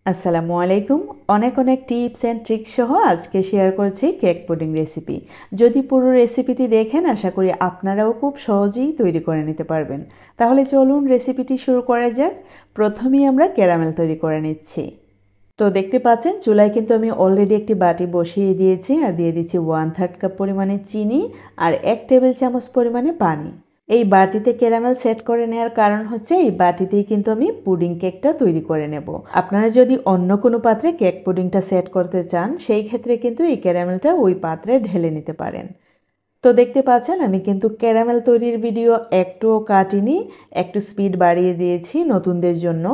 আসসালামু আলাইকুম। অনেক অনেক টিপস অ্যান্ড ট্রিক্স সহ আজকে শেয়ার করছি কেক পুডিং রেসিপি। যদি পুরো রেসিপিটি দেখেন আশা করি আপনারাও খুব সহজেই তৈরি করে নিতে পারবেন। তাহলে চলুন রেসিপিটি শুরু করা যাক। প্রথমেই আমরা ক্যারামেল তৈরি করে নিচ্ছি। তো দেখতে পাচ্ছেন চুলায় কিন্তু আমি অলরেডি একটি বাটি বসিয়ে দিয়েছি আর দিয়ে দিচ্ছি 1/3 কাপ পরিমাণে চিনি আর 1 টেবিল চামচ পরিমাণে পানি। এই বাটিতে ক্যারামেল সেট করে নেওয়ার কারণ হচ্ছে এই বাটিতেই কিন্তু আমি পুডিং কেকটা তৈরি করে নেব। আপনারা যদি অন্য কোনো পাত্রে কেক পুডিংটা সেট করতে চান সেই ক্ষেত্রে কিন্তু এই ক্যারামেলটা ওই পাত্রে ঢেলে নিতে পারেন। তো দেখতে পাচ্ছেন আমি কিন্তু ক্যারামেল তৈরির ভিডিও একটুও কাটিনি, একটু স্পিড বাড়িয়ে দিয়েছি নতুনদের জন্য।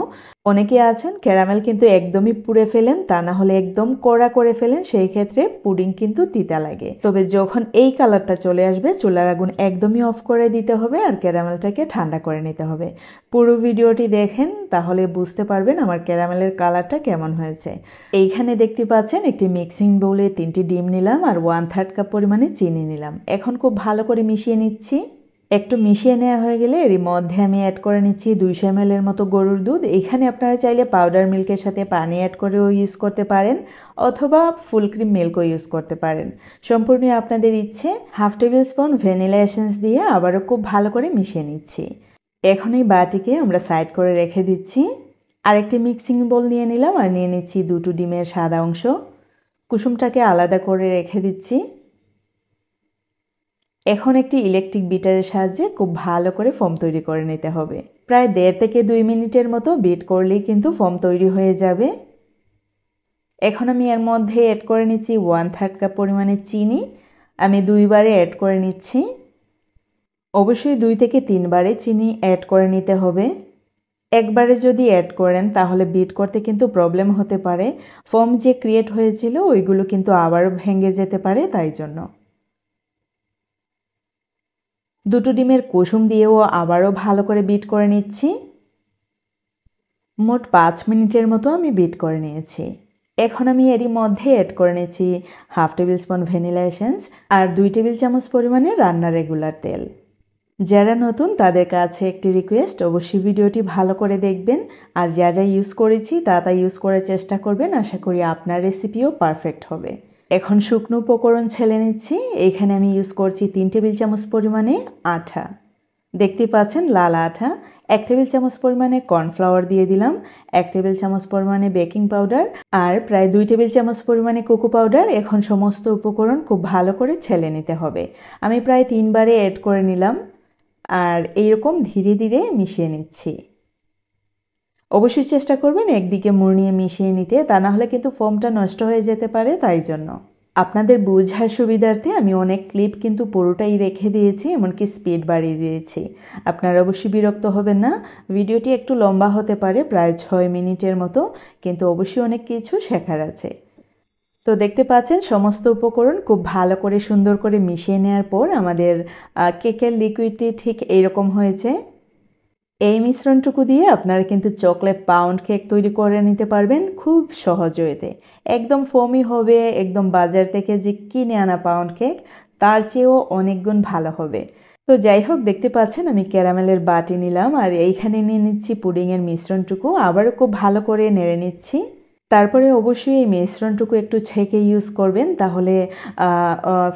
অনেকে আছেন ক্যারামেল কিন্তু একদমই পুড়ে ফেলেন, তা না হলে একদম কড়া করে ফেলেন, সেই ক্ষেত্রে পুডিং কিন্তু তিতা লাগে। তবে যখন এই কালারটা চলে আসবে চুলার আগুন একদমই অফ করে দিতে হবে আর ক্যারামেলটাকে ঠান্ডা করে নিতে হবে। পুরো ভিডিওটি দেখেন তাহলে বুঝতে পারবেন আমার ক্যারামেলের কালারটা কেমন হয়েছে। এইখানে দেখতে পাচ্ছেন একটি মিক্সিং বোলে 3টি ডিম নিলাম আর 1/3 কাপ পরিমাণে চিনি নিলাম। এখন খুব ভালো করে মিশিয়ে নিচ্ছি। একটু মিশিয়ে নেওয়া হয়ে গেলে এর মধ্যে আমি অ্যাড করে নিচ্ছি 200 ml এর মতো গরুর দুধ। এখানে আপনারা চাইলে পাউডার মিল্কের সাথে পানি অ্যাড করেও ইউজ করতে পারেন অথবা ফুল ক্রিম মিল্কও ইউজ করতে পারেন, সম্পূর্ণ আপনাদের ইচ্ছে। 1/2 টেবিল স্পুন ভ্যানিলা এসেন্স দিয়ে আবারও খুব ভালো করে মিশিয়ে নিচ্ছি। এখন এই বাটিকে আমরা সাইড করে রেখে দিচ্ছি। আরেকটি মিক্সিং বোল নিয়ে নিলাম আর নিয়ে নিচ্ছি 2টো ডিমের সাদা অংশ। কুসুমটাকে আলাদা করে রেখে দিচ্ছি। এখন একটি ইলেকট্রিক বিটারের সাহায্যে খুব ভালো করে ফোম তৈরি করে নিতে হবে। প্রায় 1.5 থেকে 2 মিনিটের মতো বিট করলেই কিন্তু ফোম তৈরি হয়ে যাবে। এখন আমি এর মধ্যে অ্যাড করে নিচ্ছি 1/3 কাপ পরিমাণে চিনি। আমি 2 বারে অ্যাড করে নিচ্ছি। অবশ্যই 2 থেকে 3 বারে চিনি অ্যাড করে নিতে হবে। একবারে যদি অ্যাড করেন তাহলে বিট করতে কিন্তু প্রবলেম হতে পারে। ফোম যে ক্রিয়েট হয়েছিল ওইগুলো কিন্তু আবারও ভেঙে যেতে পারে, তাই জন্য। 2টো ডিমের কুসুম দিয়েও আবারও ভালো করে বিট করে নিচ্ছি। মোট 5 মিনিটের মতো আমি বিট করে নিয়েছি। এখন আমি এরই মধ্যে অ্যাড করে নিচ্ছি 1/2 টেবিল স্পুন ভ্যানিলা এসেন্স আর 2 টেবিল চামচ পরিমাণে রান্নার রেগুলার তেল। যারা নতুন তাদের কাছে একটি রিকোয়েস্ট, অবশ্যই ভিডিওটি ভালো করে দেখবেন আর যা যা ইউজ করেছি তা ইউজ করার চেষ্টা করবেন। আশা করি আপনার রেসিপিও পারফেক্ট হবে। এখন শুকনো উপকরণ ছেলে নিচ্ছি। এইখানে আমি ইউজ করছি 3 টেবিল চামচ পরিমাণে আটা। দেখতে পাচ্ছেন লাল আটা। 1 টেবিল চামচ পরিমাণে কর্নফ্লাওয়ার দিয়ে দিলাম, 1 টেবিল চামচ পরিমাণে বেকিং পাউডার আর প্রায় 2 টেবিল চামচ পরিমাণে কোকো পাউডার। এখন সমস্ত উপকরণ খুব ভালো করে ছেলে নিতে হবে। আমি প্রায় 3 বারে অ্যাড করে নিলাম আর এইরকম ধীরে ধীরে মিশিয়ে নিচ্ছি। অবশ্যই চেষ্টা করবেন একদিকে মুড়িয়ে মিশিয়ে নিতে, তা না হলে কিন্তু ফোমটা নষ্ট হয়ে যেতে পারে, তাই জন্য। আপনাদের বোঝার সুবিধার্থে আমি অনেক ক্লিপ কিন্তু পুরোটাই রেখে দিয়েছি, এমনকি স্পিড বাড়িয়ে দিয়েছি। আপনারা অবশ্যই বিরক্ত হবেন না। ভিডিওটি একটু লম্বা হতে পারে, প্রায় 6 মিনিটের মতো, কিন্তু অবশ্যই অনেক কিছু শেখার আছে। তো দেখতে পাচ্ছেন সমস্ত উপকরণ খুব ভালো করে সুন্দর করে মিশিয়ে নেওয়ার পর আমাদের কেকের লিকুইডটি ঠিক এইরকম হয়েছে। এই মিশ্রণটুকু দিয়ে আপনারা কিন্তু চকলেট পাউন্ড কেক তৈরি করে নিতে পারবেন খুব সহজ ওয়েতে। একদম ফোমি হবে, একদম বাজার থেকে যে কিনে আনা পাউন্ড কেক তার চেয়েও অনেক গুণ ভালো হবে। তো যাই হোক, দেখতে পাচ্ছেন আমি ক্যারামেলের বাটি নিলাম আর এইখানে নিয়ে নিচ্ছি পুডিংয়ের মিশ্রণটুকু। আবারও খুব ভালো করে নেড়ে নিচ্ছি। তারপরে অবশ্যই এই মিশ্রণটুকু একটু ছেঁকে ইউজ করবেন, তাহলে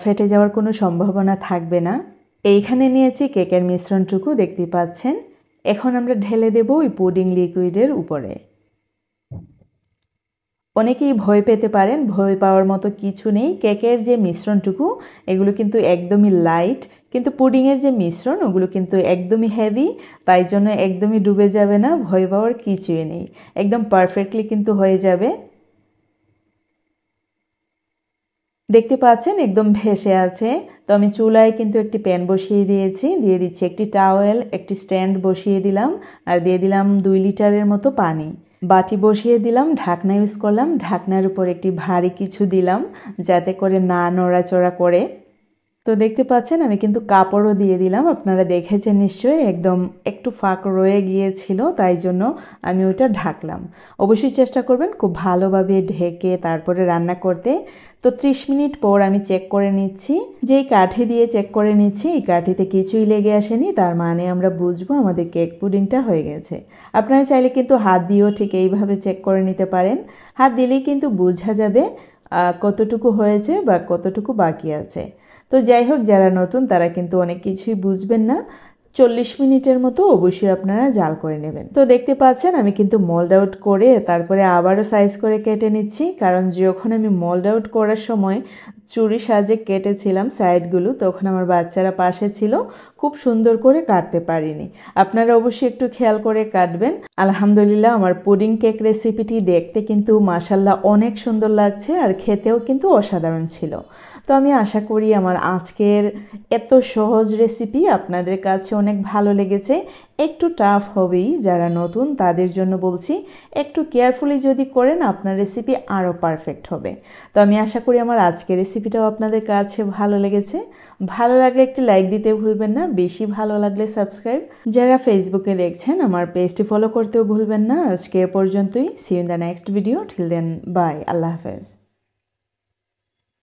ফেটে যাওয়ার কোনো সম্ভাবনা থাকবে না। এইখানে নিয়েছি কেকের মিশ্রণটুকু, দেখতে পাচ্ছেন। এখন আমরা ঢেলে দেব ওই পুডিং লিকুইডের উপরে। অনেকেই ভয় পেতে পারেন, ভয় পাওয়ার মতো কিছু নেই। কেকের যে মিশ্রণটুকু এগুলো কিন্তু একদমই লাইট, কিন্তু পুডিংয়ের যে মিশ্রণ ওগুলো কিন্তু একদমই হেভি, তাই জন্য একদমই ডুবে যাবে না, ভয় পাওয়ার কিছুই নেই। একদম পারফেক্টলি কিন্তু হয়ে যাবে। দেখতে পাচ্ছেন একদম ভেসে আছে। তো আমি চুলায় কিন্তু একটি প্যান বসিয়ে দিয়েছি, দিয়ে দিচ্ছি একটি টাওয়েল, একটি স্ট্যান্ড বসিয়ে দিলাম আর দিয়ে দিলাম 2 লিটারের মতো পানি। বাটি বসিয়ে দিলাম, ঢাকনা ইউজ করলাম, ঢাকনার উপর একটি ভারী কিছু দিলাম যাতে করে না নড়াচড়া করে। তো দেখতে পাচ্ছেন আমি কিন্তু কাপড়ও দিয়ে দিলাম, আপনারা দেখেছেন নিশ্চয়ই, একদম একটু ফাঁক রয়ে গিয়েছিল, তাই জন্য আমি ওইটা ঢাকলাম। অবশ্যই চেষ্টা করবেন খুব ভালোভাবে ঢেকে তারপরে রান্না করতে। তো 30 মিনিট পর আমি চেক করে নিচ্ছি, যেই কাঠি দিয়ে চেক করে নিচ্ছি এই কাঠিতে কিছুই লেগে আসেনি, তার মানে আমরা বুঝবো আমাদের কেক পুডিংটা হয়ে গেছে। আপনারা চাইলে কিন্তু হাত দিয়েও ঠিক এইভাবে চেক করে নিতে পারেন, হাত দিলেই কিন্তু বোঝা যাবে কতটুকু হয়েছে বা কতটুকু বাকি আছে। তো যাই হোক, যারা নতুন তারা কিন্তু অনেক কিছুই বুঝবেন না। 40 মিনিটের মতো অবশ্যই আপনারা জাল করে নেবেন। তো দেখতে পাচ্ছেন আমি কিন্তু মোল্ড আউট করে তারপরে আবারও সাইজ করে কেটে নিচ্ছি, কারণ যখন আমি মোল্ড আউট করার সময় চুরি সাজে কেটেছিলাম সাইডগুলো, তখন আমার বাচ্চারা পাশে ছিল, খুব সুন্দর করে কাটতে পারিনি। আপনারা অবশ্যই একটু খেয়াল করে কাটবেন। আলহামদুলিল্লাহ আমার পুডিং কেক রেসিপিটি দেখতে কিন্তু মাশাল্লাহ অনেক সুন্দর লাগছে, আর খেতেও কিন্তু অসাধারণ ছিল। তো আমি আশা করি আমার আজকের এত সহজ রেসিপি আপনাদের কাছে অনেক ভালো লেগেছে। একটু টাফ হবেই, যারা নতুন তাদের জন্য বলছি, একটু কেয়ারফুলি যদি করেন আপনার রেসিপি আরও পারফেক্ট হবে। তো আমি আশা করি আমার আজকের রেসিপিটাও আপনাদের কাছে ভালো লেগেছে। ভালো লাগলে একটি লাইক দিতে ভুলবেন না, বেশি ভালো লাগলে সাবস্ক্রাইব। যারা ফেসবুকে দেখছেন আমার পেজটি ফলো করতেও ভুলবেন না। আজকে এ পর্যন্তই। See you in the next video. Till then bye, আল্লাহ হাফেজ।